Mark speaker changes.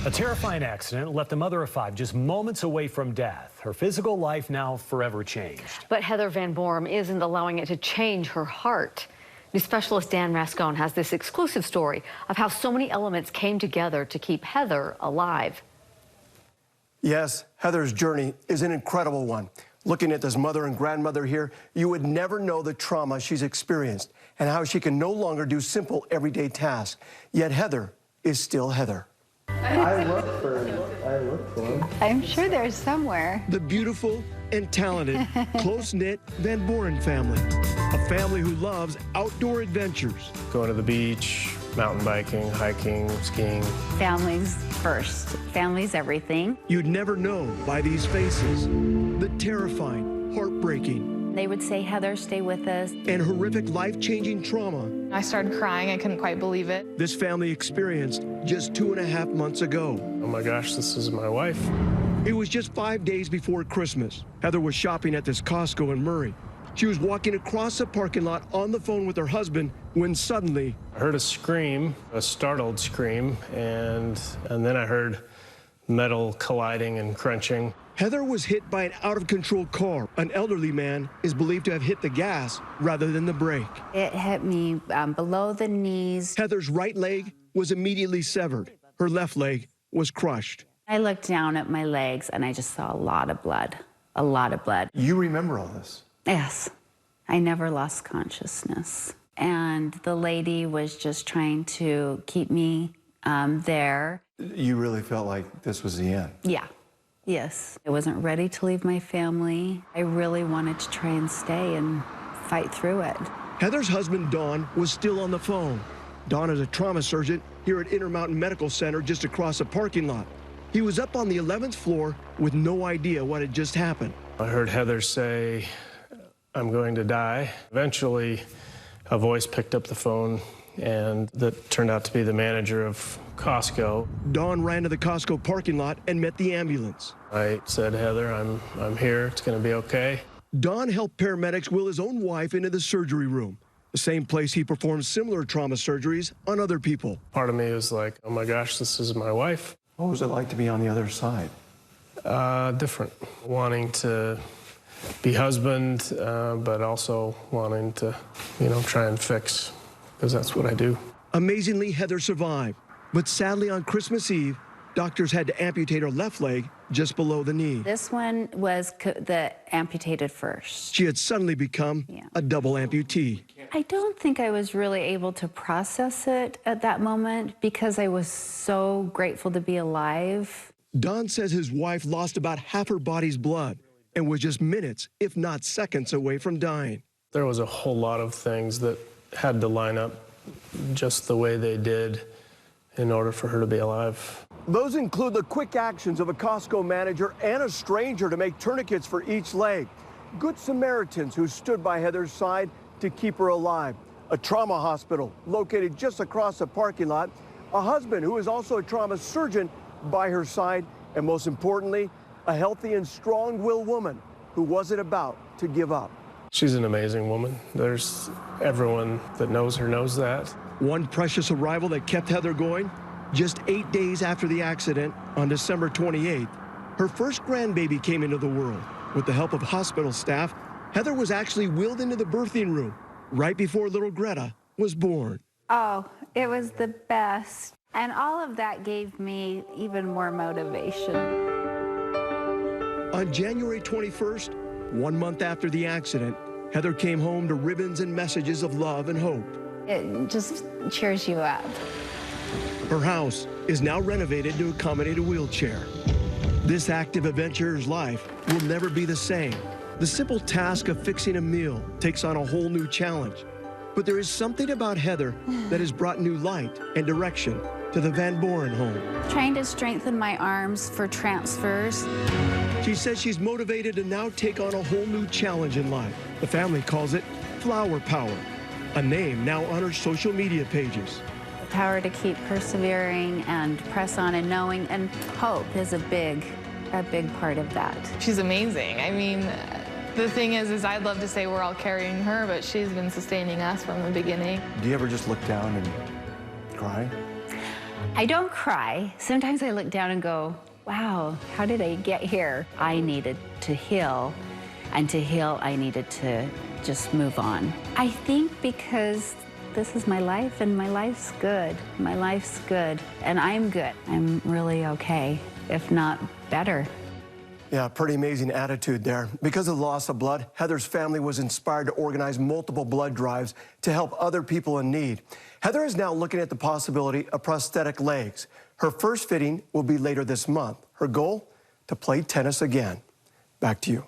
Speaker 1: A terrifying accident left a mother of 5 just moments away from death. Her physical life now forever changed.
Speaker 2: But Heather Van Borum isn't allowing it to change her heart. News specialist Dan Rascone has this exclusive story of how so many elements came together to keep Heather alive.
Speaker 3: Yes, Heather's journey is an incredible one. Looking at this mother and grandmother here, you would never know the trauma she's experienced and how she can no longer do simple everyday tasks. Yet Heather is still Heather.
Speaker 4: I look for him.
Speaker 5: I'm sure there's somewhere.
Speaker 3: The beautiful and talented, close-knit Van Borum family. A family who loves outdoor adventures.
Speaker 4: Going to the beach, mountain biking, hiking, skiing.
Speaker 5: Families first. Family's everything.
Speaker 3: You'd never know by these faces. The terrifying, heartbreaking,
Speaker 5: They would say, Heather, stay with us.
Speaker 3: and horrific life-changing trauma
Speaker 6: I started crying. I couldn't quite believe it.
Speaker 3: this family experienced just 2.5 months ago.
Speaker 4: Oh my gosh, this is my wife.
Speaker 3: It was just 5 days before Christmas. Heather was shopping at this Costco in Murray. She was walking across the parking lot on the phone with her husband when suddenly
Speaker 4: I heard a scream, a startled scream, and then I heard metal colliding and crunching.
Speaker 3: Heather was hit by an out-of-control car. An elderly man is believed to have hit the gas rather than the brake.
Speaker 5: It hit me below the knees.
Speaker 3: Heather's right leg was immediately severed. Her left leg was crushed.
Speaker 5: I looked down at my legs and I just saw a lot of blood. A lot of blood.
Speaker 7: You remember all this?
Speaker 5: Yes. I never lost consciousness. And the lady was just trying to keep me there.
Speaker 7: You really felt like this was the end?
Speaker 5: Yeah. Yes. I wasn't ready to leave my family. I really wanted to try and stay and fight through it.
Speaker 3: Heather's husband, Don, was still on the phone. Don is a trauma surgeon here at Intermountain Medical Center just across the parking lot. He was up on the 11th floor with no idea what had just happened.
Speaker 4: I heard Heather say, I'm going to die. Eventually, a voice picked up the phone, and that turned out to be the manager of Costco.
Speaker 3: Don ran to the Costco parking lot and met the ambulance.
Speaker 4: I said, Heather, I'm here. It's going to be okay.
Speaker 3: Don helped paramedics wheel his own wife into the surgery room, the same place he performed similar trauma surgeries on other people.
Speaker 4: Part of me was like, oh my gosh, this is my wife.
Speaker 7: What was it like to be on the other side?
Speaker 4: Different. Wanting to be husband, but also wanting to, try and fix, because that's what I do.
Speaker 3: Amazingly, Heather survived. But sadly, on Christmas Eve, doctors had to amputate her left leg just below the knee.
Speaker 5: This one was the amputated first.
Speaker 3: She had suddenly become a double amputee.
Speaker 5: I don't think I was really able to process it at that moment because I was so grateful to be alive.
Speaker 3: Don says his wife lost about half her body's blood and was just minutes, if not seconds, away from dying.
Speaker 4: There was a whole lot of things that had to line up just the way they did in order for her to be alive.
Speaker 3: Those include the quick actions of a Costco manager and a stranger to make tourniquets for each leg. Good Samaritans who stood by Heather's side to keep her alive. A trauma hospital located just across the parking lot. A husband who is also a trauma surgeon by her side. And most importantly, a healthy and strong-willed woman who wasn't about to give up.
Speaker 4: She's an amazing woman. There's everyone that knows her knows that.
Speaker 3: One precious arrival that kept Heather going. Just 8 days after the accident, on December 28th, her first grandbaby came into the world. With the help of hospital staff, Heather was actually wheeled into the birthing room right before little Greta was born.
Speaker 5: Oh, it was the best. And all of that gave me even more motivation.
Speaker 3: On January 21st, 1 month after the accident, Heather came home to ribbons and messages of love and hope.
Speaker 5: It just cheers you up.
Speaker 3: Her house is now renovated to accommodate a wheelchair. This active adventurer's life will never be the same. The simple task of fixing a meal takes on a whole new challenge. But there is something about Heather that has brought new light and direction to the Van Borum home.
Speaker 5: Trying to strengthen my arms for transfers.
Speaker 3: She says she's motivated to now take on a whole new challenge in life. The family calls it Flower Power, a name now on her social media pages.
Speaker 5: Power to keep persevering and press on and knowing, and hope is a big part of that.
Speaker 6: She's amazing. I mean, the thing is I'd love to say we're all carrying her, but she's been sustaining us from the beginning.
Speaker 7: Do you ever just look down and cry?
Speaker 5: I don't cry. Sometimes I look down and go, wow, how did I get here? I needed to heal, and to heal, I needed to just move on. I think because this is my life, and my life's good. My life's good, and I'm good. I'm really okay, if not better.
Speaker 3: Yeah, pretty amazing attitude there. Because of the loss of blood, Heather's family was inspired to organize multiple blood drives to help other people in need. Heather is now looking at the possibility of prosthetic legs. Her first fitting will be later this month. Her goal? To play tennis again. Back to you.